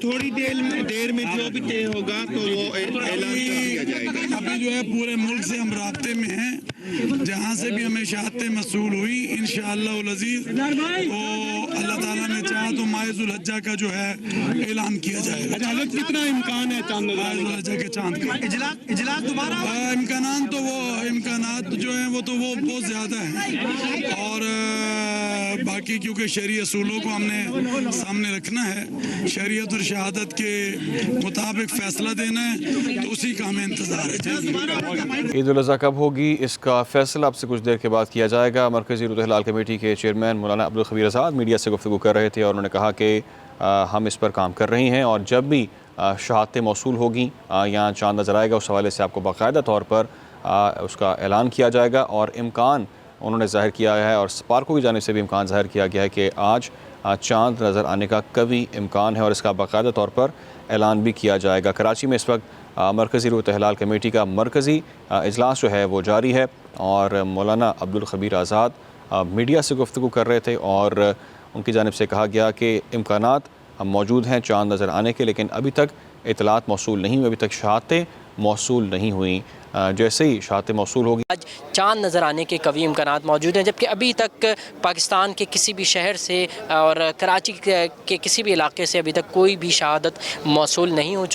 थोड़ी देर में जो भी तय होगा तो वो ऐलान कर दिया जाएगा। अभी जो है पूरे मुल्क से हम राब्ते में हैं, जहाँ से भी हमें शहादतें मसूल हुई इंशाअल्लाह अज़ीज़ तो अल्लाह ताला ने चाहा तो माह-ए-जुल हज्जा का जो है ऐलान किया जाएगा। कितना इम्कान है चांद माह-ए-जुल हज्जा के चांद का इजलास दोबारा इम्कानात जो हैं वो बहुत ज़्यादा हैं और बाकी क्योंकि शरई असूलों को हमने सामने रखना है, शरीयत और शहादत के मुताबिक फैसला देना है, तो उसी का हमें इंतज़ार है। ईद उल अज़हा कब होगी इसका फैसला आपसे कुछ देर के बाद किया जाएगा। मरकज़ी रूह हिलाल कमेटी के चेयरमैन मौलाना अब्दुल खबीर आज़ाद मीडिया से गुफ्तगू कर रहे थे और उन्होंने कहा कि हम इस पर काम कर रही हैं और जब भी शहादतें मौसूल होगी या चाँद नज़र आएगा उस हवाले से आपको बाकायदा तौर पर उसका ऐलान किया जाएगा। और इम्कान उन्होंने ज़ाहिर किया है और स्पार्को की जानिब से भी इम्कान ज़ाहिर किया गया है कि आज चाँद नज़र आने का कभी इम्कान है और इसका बाकायदा तौर पर ऐलान भी किया जाएगा। कराची में इस वक्त मरकज़ी रूह हिलाल कमेटी का मरकज़ी इजलास जो है वो जारी है और मौलाना अब्दुल खबीर आज़ाद मीडिया से गुफ्तगू कर रहे थे और उनकी जानिब से कहा गया कि इम्कानात मौजूद हैं चाँद नज़र आने के, लेकिन अभी तक इतलात मौसूल नहीं हुई, अभी तक शहादतें मौसूल नहीं हुई। जैसे ही शहादतें मौसूल होगी आज चाँद नज़र आने के कवी इम्कानात मौजूद हैं, जबकि अभी तक पाकिस्तान के किसी भी शहर से और कराची के किसी भी इलाके से अभी तक कोई भी शहादत मौसूल नहीं हो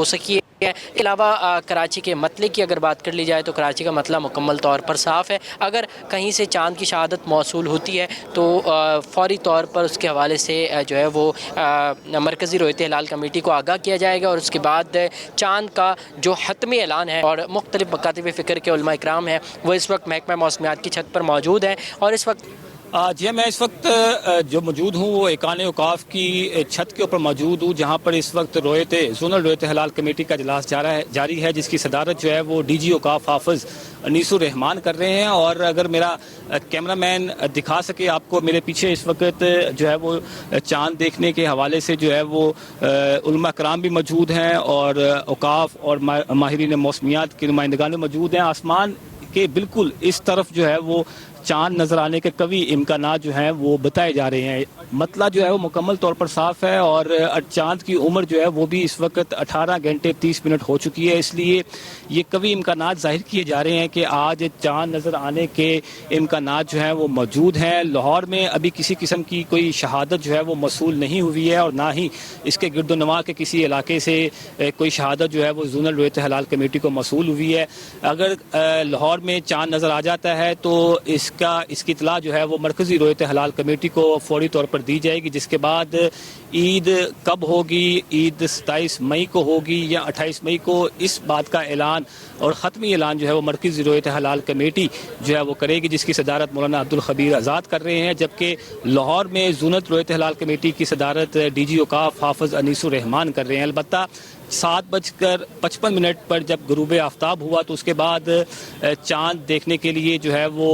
सकी है। इसके अलावा कराची के मतले की अगर बात कर ली जाए तो कराची का मतला मुकम्मल तौर पर साफ़ है। अगर कहीं से चाँद की शहादत मौसूल होती है तो फ़ौरी तौर पर उसके हवाले से जो है वो मरकज़ी रूह हिलाल कमेटी को आगाह किया जाएगा और उसके बाद चाँद का जो हतमी ऐलान है और मुख्तलिफ़ मकातिब फ़िक्र के उलमा इकराम हैं वो इस वक्त महकमा मौसमियात की छत पर मौजूद हैं और इस वक्त जी मैं इस वक्त जो मौजूद हूँ वो एकान औकाफ की छत के ऊपर मौजूद हूँ, जहाँ पर इस वक्त जोनल रोयत हिलाल कमेटी का इजलास जारी है, जिसकी सदारत जो है वो DG औकाफ हाफिज़ अनीसुर रहमान कर रहे हैं। और अगर मेरा कैमरामैन दिखा सके आपको, मेरे पीछे इस वक्त जो है वो चाँद देखने के हवाले से जो है वो उलमा कराम भी मौजूद हैं और औकाफ और माहिरीन मौसमियात के नुमाइंदगान मौजूद हैं। आसमान के बिल्कुल इस तरफ जो है वो चाँद नज़र आने के कवी इम्कानात जो हैं वो बताए जा रहे हैं। मतला जो है वो मुकम्मल तौर पर साफ़ है और चाँद की उम्र जो है वो भी इस वक्त 18 घंटे 30 मिनट हो चुकी है, इसलिए ये कवी इम्कानात ज़ाहिर किए जा रहे हैं कि आज चाँद नज़र आने के इम्कानात जो हैं वो मौजूद हैं। लाहौर में अभी किसी किस्म की कोई शहादत जो है वो मसूल नहीं हुई है और ना ही इसके गिरदोनवा के किसी इलाके से कोई शहादत जो है वो जोनल रोह हिलाल कमेटी को मसूल हुई है। अगर लाहौर में चाँद नज़र आ जाता है तो इसकी इतला जो है वो मरकज़ी रोह हिलाल कमेटी को फौरी तौर पर दी जाएगी, जिसके बाद ईद कब होगी, ईद 27 मई को होगी या 28 मई को, इस बात का ऐलान और ख़त्मी ऐलान जो है वो मरकज़ी रोह हिलाल कमेटी जो है वो करेगी, जिसकी सदारत मौलाना अब्दुल खबीर आज़ाद कर रहे हैं। जबकि लाहौर में जोनल रोह हिलाल कमेटी की सदारत DG औकाफ हाफिज़ अनीसुर रहमान कर रहे हैं। अलबत्ता 7:55 पर जब गुरूब आफ्ताब हुआ तो उसके बाद चाँद देखने के लिए जो है वो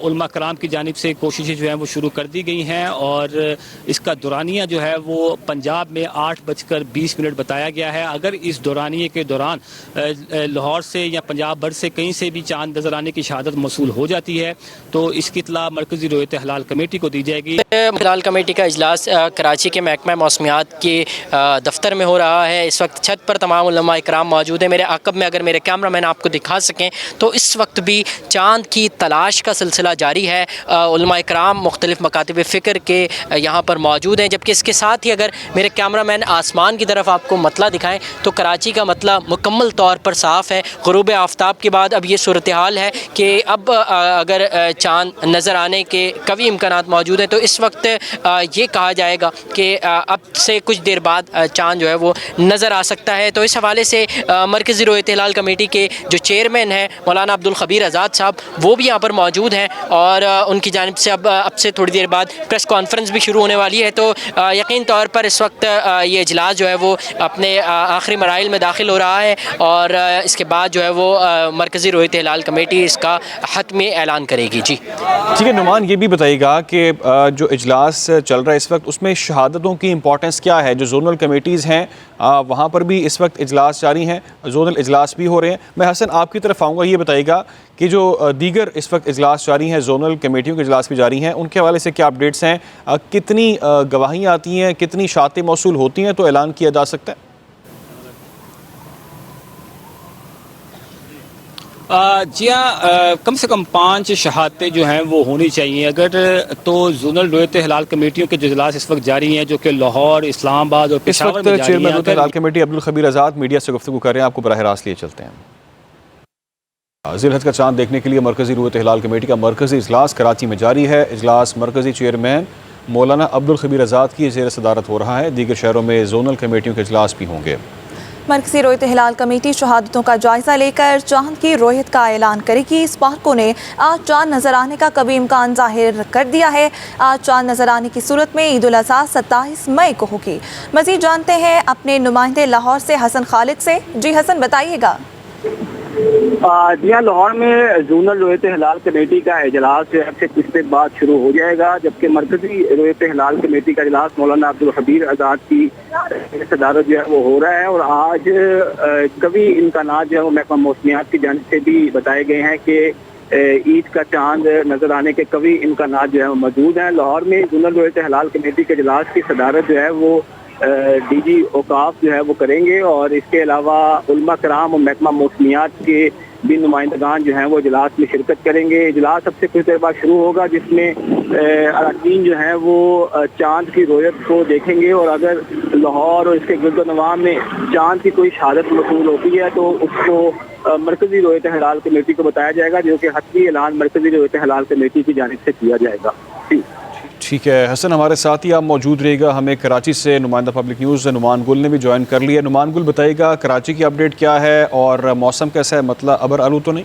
उलमा कराम की जानिब से कोशिशें जो हैं वो शुरू कर दी गई हैं और इसका दौरानिया जो है वो पंजाब में 8:20 बताया गया है। अगर इस दौरानिए के दौरान लाहौर से या पंजाब भर से कहीं से भी चाँद नज़र आने की शहादत मौसूल हो जाती है तो इसकी इतला मरकज़ी रोह हिलाल कमेटी को दी जाएगी। हिलाल कमेटी का इजलास कराची के महकमा मौसमियात के दफ्तर में हो रहा है। इस वक्त छत पर तमाम उलमा इकराम मौजूद है। मेरे आकब में अगर मेरे कैमरामैन आपको दिखा सकें तो इस वक्त भी चाँद की तलाश का सिलसिला जारी है। उलमा इकराम मुख्तलिफ़ मकातिब फ़िक्र के यहाँ पर मौजूद हैं, जबकि इसके साथ ही अगर मेरे कैमरामैन आसमान की तरफ आपको मतला दिखाएं तो कराची का मतला मुकम्मल तौर पर साफ़ है। गुरूब आफ्ताब के बाद अब ये सूरत हाल है कि अब अगर चाँद नज़र आने के कवी इम्कानात मौजूद हैं तो इस वक्त ये कहा जाएगा कि अब से कुछ देर बाद चाँद जो है वो नज़र आ सकता है। तो इस हवाले से मरकज़ी रोह हिलाल कमेटी के जो चेयरमैन हैं मौलाना अब्दुल खबीर आज़ाद साहब वो भी यहाँ पर मौजूद हैं और उनकी जानिब से अब से थोड़ी देर बाद प्रेस कॉन्फ्रेंस भी शुरू होने वाली है। तो यकीन तौर पर इस वक्त ये इजलास जो है वो अपने आखिरी मराइल में दाखिल हो रहा है और इसके बाद जो है वो मरकज़ी रोह हिलाल कमेटी इसका हतमी ऐलान करेगी। जी ठीक है नुमान, ये भी बताइएगा कि जो इजलास चल रहा है इस वक्त उसमें शहादतों की इम्पोर्टेंस क्या है? जो जोनल कमेटीज़ हैं वहाँ पर भी इस वक्त इजलास जारी हैं, जोनल इजलास भी हो रहे हैं। मैं हसन आपकी तरफ आऊँगा, ये बताइएगा कि जो दीगर इस वक्त इजलास जारी हैं, जोनल कमेटियों के इजलास भी जारी हैं, उनके हवाले से क्या अपडेट्स हैं? कितनी गवाहियाँ आती हैं, कितनी शातें मौसूल होती हैं तो ऐलान किया जा सकता है? जी हाँ, कम से कम 5 शहादतें जो हैं वो होनी चाहिए अगर तो जोनल रोयत हिलाल कमेटियों के जो इजलास इस वक्त जारी हैं जो कि लाहौर, इस्लामाबाद और इस पेशावर वक्त में जारी चेयरमैन हैं। रोयत हिलाल कमेटी अब्दुल खबीर आज़ाद मीडिया से गुफ्तगू कर रहे हैं, आपको बराह रास्त लिए चलते हैं। ज़िलहज का चांद देखने के लिए मरकज़ी रोयत हिलाल कमेटी का मरकज़ी इजलास कराची में जारी है। इजलास मरकज़ी चेयरमैन मौलाना अब्दुल खबीर आज़ाद की ज़ेर सदारत हो रहा है। दीगर शहरों में जोनल कमेटियों के इजलास भी होंगे। मरकज़ी रोयत हिलाल कमेटी शहादतों का जायजा लेकर चांद की रोयत का ऐलान करेगी। स्पार्को ने आज चांद नजर आने का कभी इम्कान जाहिर कर दिया है। आज चांद नजर आने की सूरत में ईद उल अज़हा 27 मई को होगी। मज़ीद जानते हैं अपने नुमाइंदे लाहौर से हसन खालिद से। जी हसन, बताइएगा। जी हाँ, लाहौर में जोनल रोयत हिलाल कमेटी का इजलास जो है कुछ देर बाद शुरू हो जाएगा, जबकि मरकजी रोयत हिलाल कमेटी का इजलास मौलाना अब्दुल खबीर आज़ाद की सदारत जो है वो हो रहा है। और आज कभी इम्कानात जो है वो महकमा मौसमियात की जानिब से भी बताए गए हैं कि ईद का चांद नजर आने के कभी इम्कानात जो है वो मौजूद हैं। लाहौर में जोनल रोयत हिलाल कमेटी के इजलास की सदारत जो है वो DG औकाफ जो है वो करेंगे और इसके अलावा उलमा कराम और महकमा मौसमियात के भी नुमाइंदगान जो हैं वो इजलास में शिरकत करेंगे। इजलास सबसे कुछ देर बाद शुरू होगा, जिसमें अरकान जो हैं वो चांद की रोयत को देखेंगे और अगर लाहौर और इसके गिरदोनवा में चांद की कोई शहादत मसूल होती है तो उसको मरकजी रोयत हिलाल कमेटी को बताया जाएगा, जो कि हतमी ऐलान मरकजी रोयत हिलाल कमेटी की जानिब से किया जाएगा। ठीक है हसन, हमारे साथ ही आप मौजूद रहेगा। हमें कराची से नुमाइंदा पब्लिक न्यूज़ नुमान गुल ने भी ज्वाइन कर लिया। नुमान गुल, बताइएगा कराची की अपडेट क्या है और मौसम कैसा है, मतलब अबर आलू तो नहीं?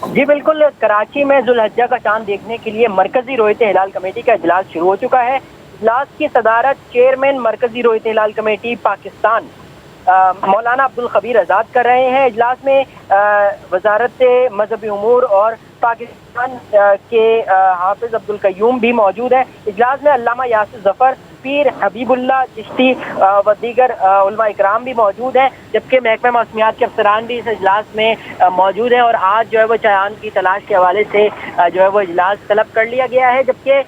जी बिल्कुल, कराची में जुल्हज्जा का चांद देखने के लिए मरकजी रोयत हिलाल कमेटी का इजलास शुरू हो चुका है। इजलास की सदारत चेयरमैन मरकजी रोयत हिलाल कमेटी पाकिस्तान मौलाना अब्दुल खबीर आज़ाद कर रहे हैं। इजलास में वजारत मजहबी उमूर और पाकिस्तान के हाफिज अब्दुल कयूम भी मौजूद है। इजलास में अल्लामा यासिर ज़फ़र, पीर हबीबुल्लाह चिश्ती व दीगर उलमा इकराम भी मौजूद हैं, जबकि महकमा मौसमियात के अफसरान भी इस इजलास में मौजूद हैं। और आज जो है वो चांद की तलाश के हवाले से जो है वो इजलास तलब कर लिया गया है, जबकि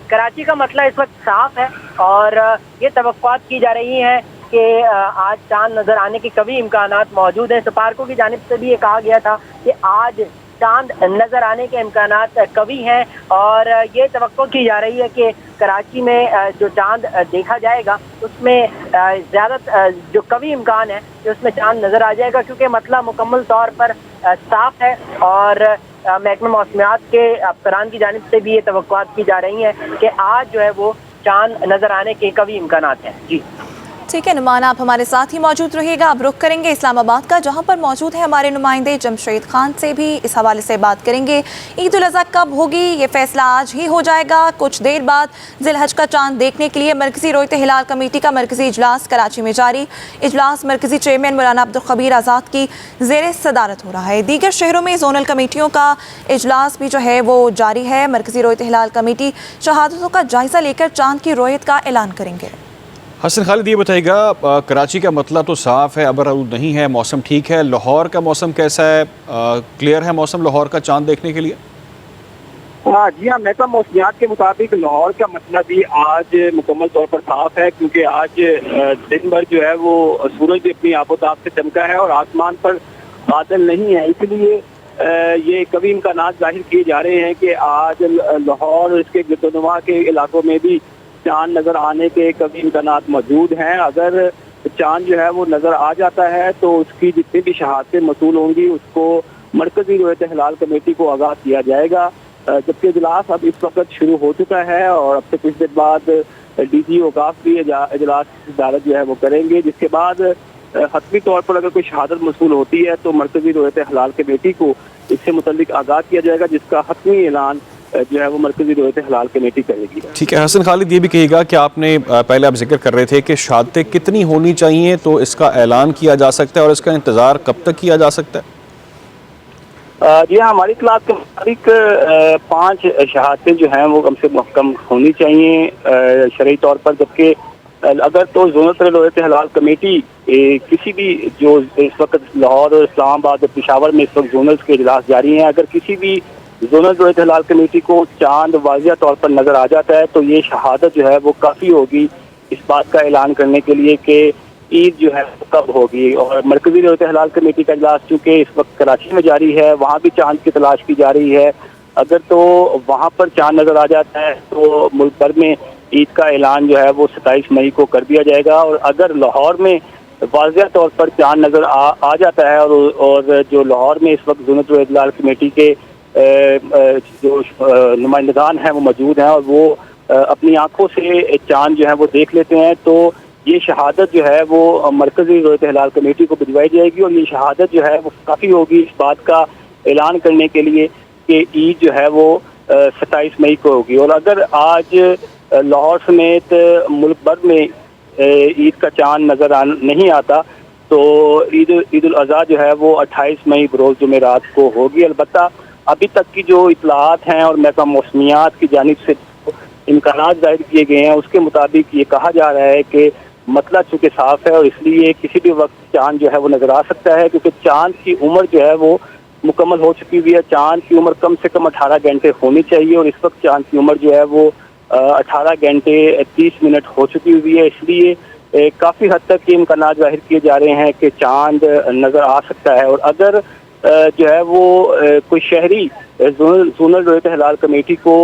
कराची का मसला इस वक्त साफ है और ये तवक्कुआत की जा रही हैं कि आज चांद नजर आने के कभी इम्कानात मौजूद हैं। स्पार्को की जानिब से भी ये कहा गया था कि आज चांद नजर आने के इम्कानात कभी हैं और ये तवक्को की जा रही है कि कराची में जो चांद देखा जाएगा उसमें ज़्यादा जो कभी इम्कान है कि उसमें चांद नजर आ जाएगा, क्योंकि मसला मुकम्मल तौर पर साफ है। और महकमा मौसमियात के अफसरान की जानिब से भी ये तवक्कुआत की जा रही हैं कि आज जो है वो चांद नजर आने के कभी इम्कानात हैं। जी ठीक है नुमान, आप हमारे साथ ही मौजूद रहिएगा। अब रुख करेंगे इस्लामाबाद का, जहां पर मौजूद है हमारे नुमाइंदे जमशेद खान से भी इस हवाले से बात करेंगे। ईद उल अज़हा कब होगी, ये फैसला आज ही हो जाएगा। कुछ देर बाद ज़िलहज का चांद देखने के लिए मरकज़ी रोयत हिलाल कमेटी का मरकज़ी इजलास कराची में जारी। इजलास मरकज़ी चेयरमैन मौलाना अब्दुल खबीर आज़ाद की ज़ेर सदारत हो रहा है। दीगर शहरों में जोनल कमेटियों का इजलास भी जो है वो जारी है। मरकज़ी रोयत हिलाल कमेटी शहादतों का जायज़ा लेकर चांद की रोयत का ऐलान करेंगे। हसन खालिद, ये बताइएगा कराची का मतला तो साफ़ है, अबर आलूद नहीं है, मौसम ठीक है। लाहौर का मौसम कैसा है, क्लियर है मौसम लाहौर का चांद देखने के लिए? हाँ जी हाँ, महकमा मौसमियात के मुताबिक लाहौर का मसला भी आज मुकम्मल तौर पर साफ है, क्योंकि आज दिन भर जो है वो सूरज भी अपनी आबोताब से चमका है और आसमान पर बादल नहीं है। इसलिए ये कभी इम्कानात जाहिर किए जा रहे हैं कि आज लाहौर और इसके गिरदोनवा के इलाकों में भी चांद नजर आने के कभी इम्कानात मौजूद हैं। अगर चांद जो है वो नजर आ जाता है तो उसकी जितनी भी शहादतें मसूल होंगी उसको मरकजी रोयत हिलाल कमेटी को आगाह किया जाएगा। जबकि इजलास अब इस वक्त शुरू हो चुका है और अब से कुछ देर बाद DG औकाफ भी इजलास की सदारत जो है वो करेंगे, जिसके बाद हतमी तौर पर अगर कोई शहादत मसूल होती है तो मरकजी रोयत हिलाल कमेटी को इससे मुतल्लिक आगाह किया जाएगा, जिसका हतमी ऐलान जो है वो मरकजी रोयत हिलाल कमेटी करेगी। ठीक है हसन खालिद, ये भी कहिएगा कि आपने पहले आप जिक्र कर रहे थे कि शहादतें कितनी होनी चाहिए तो इसका ऐलान किया जा सकता है और इसका इंतज़ार कब तक किया जा सकता है? जी हाँ, हमारी क्लास के मुताबिक 5 शहादतें जो हैं वो कम से कम होनी चाहिए शरई तौर पर, जबकि अगर तो जोनल रोयत हलाल कमेटी किसी भी जो इस वक्त लाहौर और इस्लामाबाद और पेशावर में इस वक्त जोनल्स के इजलास जारी हैं, अगर किसी भी जोनल रोयत हलाल कमेटी को चांद वाज़िया तौर पर नजर आ जाता है तो ये शहादत जो है वो काफ़ी होगी इस बात का ऐलान करने के लिए कि ईद जो है कब होगी। और मरकजी रोयत हलाल कमेटी का इजलास चूँकि इस वक्त कराची में जारी है, वहाँ भी चांद की तलाश की जा रही है। अगर तो वहाँ पर चांद नजर आ जाता है तो मुल्क भर में ईद का ऐलान जो है वो 27 मई को कर दिया जाएगा। और अगर लाहौर में वाज़िया तौर पर चांद नजर आ जाता है और जो लाहौर में इस वक्त जोनल रोयत हलाल कमेटी के जो नुमाइंदगान हैं वो मौजूद हैं और वो अपनी आंखों से चांद जो है वो देख लेते हैं, तो ये शहादत जो है वो मरकजी रोयत हलाल कमेटी को भिजवाई जाएगी। और ये शहादत जो है वो काफ़ी होगी इस बात का ऐलान करने के लिए कि ईद जो है वो 27 मई को होगी। और अगर आज लाहौर समेत मुल्क भर में ईद का चांद नज़र नहीं आता तो ईद उल अज़हा जो है वो 28 मई बरोज़ जुमेरात को होगी। अलबत्ता अभी तक की जो इतलात हैं और महकमा मौसमियात की जानिब से इम्कानात जाहिर किए गए हैं उसके मुताबिक ये कहा जा रहा है कि मतला चूँकि साफ है और इसलिए किसी भी वक्त चांद जो है वो नज़र आ सकता है, क्योंकि चांद की उम्र जो है वो मुकम्मल हो चुकी हुई है। चांद की उम्र कम से कम 18 घंटे होनी चाहिए और इस वक्त चांद की उम्र जो है वो 18 घंटे 30 मिनट हो चुकी हुई है। इसलिए काफ़ी हद तक ये इम्कानात जाहिर किए जा रहे हैं कि चांद नज़र आ सकता है। और अगर जो है वो कोई शहरी जोनल रोयत हलाल कमेटी को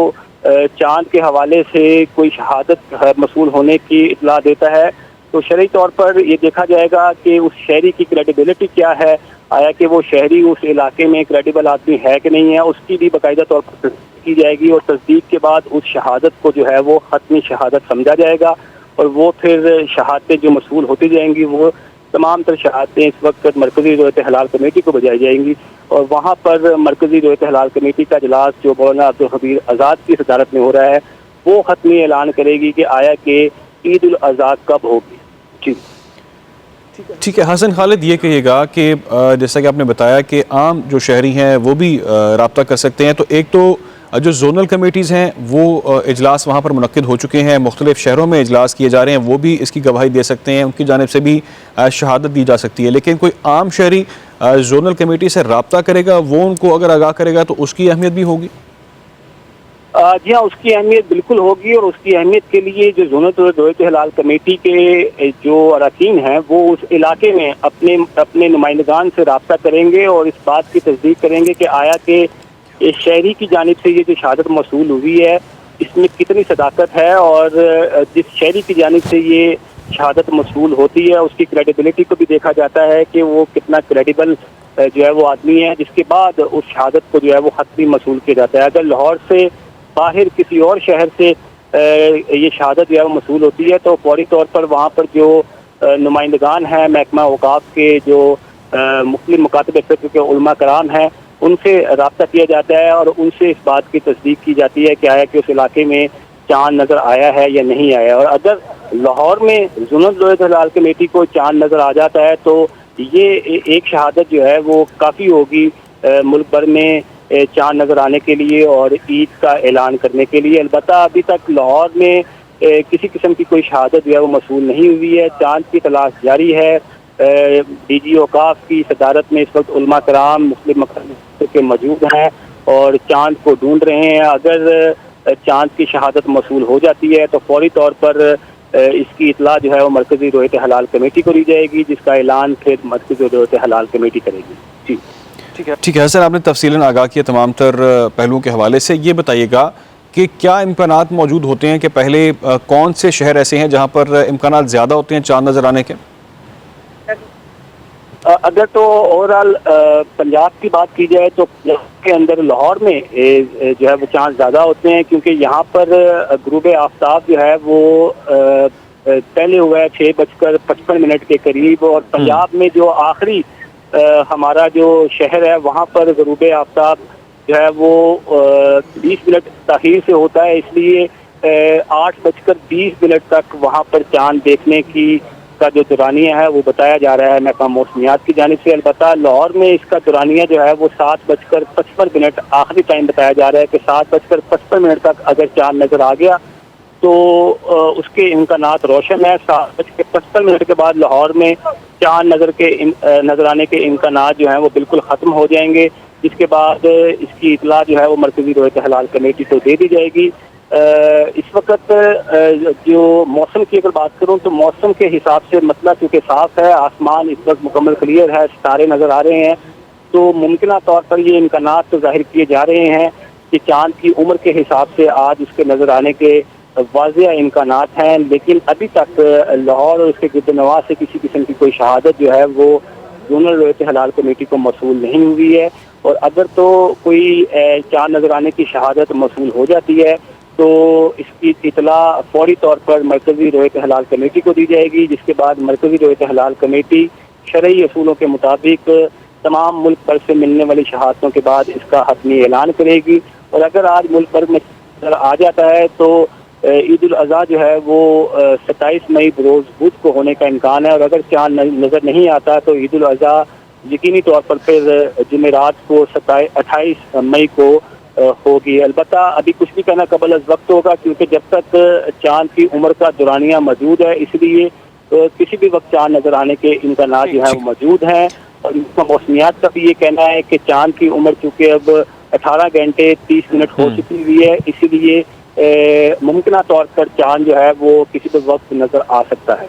चांद के हवाले से कोई शहादत मसूल होने की इतला देता है तो शरई तौर पर ये देखा जाएगा कि उस शहरी की क्रेडिबिलिटी क्या है, आया कि वो शहरी उस इलाके में क्रेडिबल आदमी है कि नहीं है, उसकी भी बाकायदा तौर पर तस्दीक की जाएगी। और तस्दीक के बाद उस शहादत को जो है वो हतमी शहादत समझा जाएगा और वो फिर शहादतें जो मसूल होती जाएंगी वो तमाम तर शहादतें इस वक्त मरकजी रोयत हलाल कमेटी को बजाई जाएंगी। और वहाँ पर मरकजी रोयत हलाल कमेटी का इजलास जो मौलाना अब्दुल खबीर आज़ाद की सदारत में हो रहा है वो हतमी ऐलान करेगी कि आया कि ईद उल अज़हा कब होगी। जी ठीक है हसन खालिद, ये कहिएगा कि जैसा कि आपने बताया कि आम जो शहरी हैं वो भी रब्ता कर सकते हैं, तो एक तो जो जोनल कमेटीज़ हैं वो इजलास वहाँ पर मुनक्किद हो चुके हैं, मुख्तलिफ शहरों में इजलास किए जा रहे हैं, वो भी इसकी गवाही दे सकते हैं, उनकी जानिब से भी शहादत दी जा सकती है। लेकिन कोई आम शहरी जोनल कमेटी से रब्ता करेगा, वो उनको अगर आगाह करेगा तो उसकी अहमियत भी होगी। जी हाँ, उसकी अहमियत बिल्कुल होगी और उसकी अहमियत के लिए जो जोनल रोयत हलाल कमेटी के जो अरकान हैं वो उस इलाके में अपने नुमाइंदगान से रब्ता करेंगे और इस बात की तस्दीक करेंगे कि आया कि इस शहरी की जानिब से ये जो शहादत मसूल हुई है इसमें कितनी सदाकत है और जिस शहरी की जानिब से ये शहादत मसूल होती है उसकी क्रेडिबिलिटी को भी देखा जाता है कि वो कितना क्रेडिबल जो है वो आदमी है, जिसके बाद उस शहादत को जो है वो हतमी मसूल किया जाता है। अगर लाहौर से बाहर किसी और शहर से ये शहादत जो है वो मसूल होती है तो फौरी तौर पर वहाँ पर जो नुमाइंदगान हैं महकमा औकाफ के जो मुख्तलिफ मकातब फिक्र के उलमा कराम हैं उनसे रब्ता किया जाता है और उनसे इस बात की तस्दीक की जाती है कि आया कि उस इलाके में चांद नज़र आया है या नहीं आया। और अगर लाहौर में जोनल रोयत हलाल कमेटी को चांद नज़र आ जाता है तो ये एक शहादत जो है वो काफ़ी होगी मुल्क भर में चांद नज़र आने के लिए और ईद का ऐलान करने के लिए। अलबत्ता अभी तक लाहौर में किसी किस्म की कोई शहादत जो है वो मसूल नहीं हुई है, चांद की तलाश जारी है। DG औकाफ की सदारत में इस वक्त उलमा कराम मुख्तलिफ मकाम के मौजूद हैं और चांद को ढूंढ रहे हैं। अगर चांद की शहादत मसूल हो जाती है तो फौरी तौर पर इसकी इतला जो है वो मरकजी रोयत हलाल कमेटी को दी जाएगी, जिसका ऐलान फिर मरकजी रोयत हलाल कमेटी करेगी। जी ठीक है सर, आपने तफसीलन आगाह किया तमाम तर पहलुओं के हवाले से। ये बताइएगा कि क्या इम्कानात मौजूद होते हैं कि पहले कौन से शहर ऐसे हैं जहाँ पर इम्कानात ज़्यादा होते हैं चांद नज़र आने के? अगर तो ओवरऑल पंजाब की बात की जाए तो पंजाब के अंदर लाहौर में जो है वो चांद ज़्यादा होते हैं, क्योंकि यहाँ पर गुरूब आफ्ताब जो है वो पहले हुआ है 6:55 के करीब और पंजाब में जो आखिरी हमारा जो शहर है वहाँ पर गुरूब आफ्ताब जो है वो 20 मिनट ताख़ीर से होता है, इसलिए 8:20 तक वहाँ पर चांद देखने की का जो दुरानिया है वो बताया जा रहा है महकमा मौसमियात की जानिब से। अलबत्ता लाहौर में इसका दुरानिया जो है वो 7:55 आखिरी टाइम बताया जा रहा है कि 7:55 तक अगर चांद नज़र आ गया तो उसके इम्कानात रोशन है। 7:55 के बाद लाहौर में चांद नजर आने के इम्कानात जो हैं वो बिल्कुल ख़त्म हो जाएंगे, जिसके बाद इसकी इतला जो है वो मरकज़ी रोयत हलाल कमेटी को दे दी जाएगी। इस वक्त जो मौसम की अगर बात करूं तो मौसम के हिसाब से मतलब चूँकि साफ है, आसमान इस वक्त मुकम्मल क्लियर है, सितारे नज़र आ रहे हैं, तो मुमकिन तौर पर ये इम्कानात तो जाहिर किए जा रहे हैं कि चांद की उम्र के हिसाब से आज उसके नज़र आने के वाज़ेह इम्कानात हैं। लेकिन अभी तक लाहौर और उसके गिरदनवा से किसी किस्म की कोई शहादत जो है वो जोनल रोयत हलाल कमेटी को मौसूल नहीं हुई है। और अगर तो कोई चांद नजर आने की शहादत मौसूल हो जाती है तो इसकी इतला फौरी तौर पर मरकज़ी रोयत हलाल कमेटी को दी जाएगी, जिसके बाद मरकज़ी रोयत हलाल कमेटी शरई असूलों के मुताबिक तमाम मुल्क भर से मिलने वाली शहादतों के बाद इसका हतमी ऐलान करेगी। और अगर आज मुल्क भर में आ जाता है तो ईद उल अज़हा जो है वो 27 मई रोज़ बुध को होने का इम्कान है। और अगर चांद नज़र नहीं आता तो ईद उल अज़हा यकीनी तौर पर फिर जुमेरात को 28 मई को होगी। अलबत्ता अभी कुछ भी कहना कबल अज़ वक्त होगा, क्योंकि जब तक चांद की उम्र का दुरानिया मौजूद है, इसलिए किसी भी वक्त चांद नज़र आने के इम्कानात जो है वो मौजूद हैं। और मौसमियात का भी ये कहना है कि चांद की उम्र चूँकि अब 18 घंटे 30 मिनट हो चुकी हुई है, इसीलिए मुमकिन तौर पर चांद जो है वो किसी भी वक्त नज़र आ सकता है।